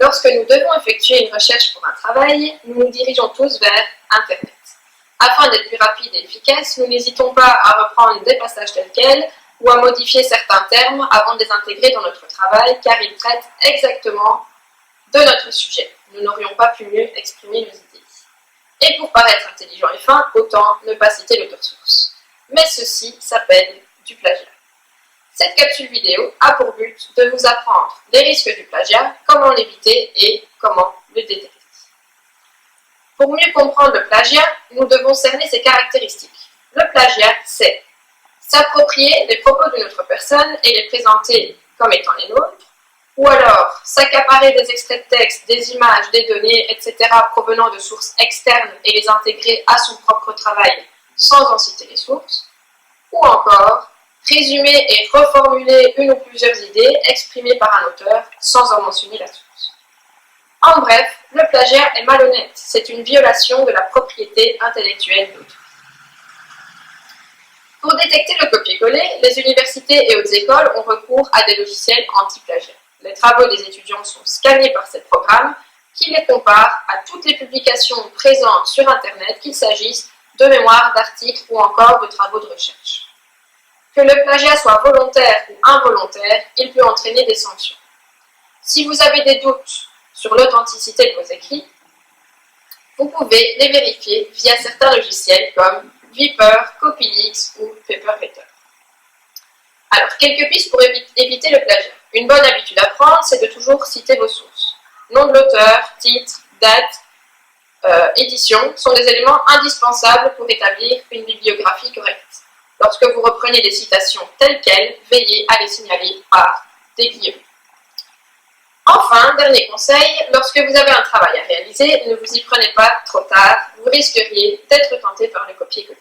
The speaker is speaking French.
Lorsque nous devons effectuer une recherche pour un travail, nous nous dirigeons tous vers Internet. Afin d'être plus rapide et efficace, nous n'hésitons pas à reprendre des passages tels quels ou à modifier certains termes avant de les intégrer dans notre travail, car ils traitent exactement de notre sujet. Nous n'aurions pas pu mieux exprimer nos idées. Et pour paraître intelligent et fin, autant ne pas citer l'auteur source. Mais ceci s'appelle du plagiat. Cette capsule vidéo a pour but de vous apprendre les risques du plagiat, comment l'éviter et comment le détecter. Pour mieux comprendre le plagiat, nous devons cerner ses caractéristiques. Le plagiat, c'est s'approprier les propos d'une autre personne et les présenter comme étant les nôtres, ou alors s'accaparer des extraits de texte, des images, des données, etc. provenant de sources externes et les intégrer à son propre travail sans en citer les sources, ou encore résumer et reformuler une ou plusieurs idées exprimées par un auteur sans en mentionner la source. En bref, le plagiat est malhonnête, c'est une violation de la propriété intellectuelle d'autrui. Pour détecter le copier-coller, les universités et hautes écoles ont recours à des logiciels anti-plagiat. Les travaux des étudiants sont scannés par ces programmes qui les comparent à toutes les publications présentes sur Internet, qu'il s'agisse de mémoires, d'articles ou encore de travaux de recherche. Que le plagiat soit volontaire ou involontaire, il peut entraîner des sanctions. Si vous avez des doutes sur l'authenticité de vos écrits, vous pouvez les vérifier via certains logiciels comme Viper, Copyleaks ou Paperletter. Alors, quelques pistes pour éviter le plagiat. Une bonne habitude à prendre, c'est de toujours citer vos sources. Nom de l'auteur, titre, date, édition sont des éléments indispensables pour établir une bibliographie correcte. Lorsque vous reprenez des citations telles quelles, veillez à les signaler par des guillemets. Enfin, dernier conseil, lorsque vous avez un travail à réaliser, ne vous y prenez pas trop tard, vous risqueriez d'être tenté par le copier-coller.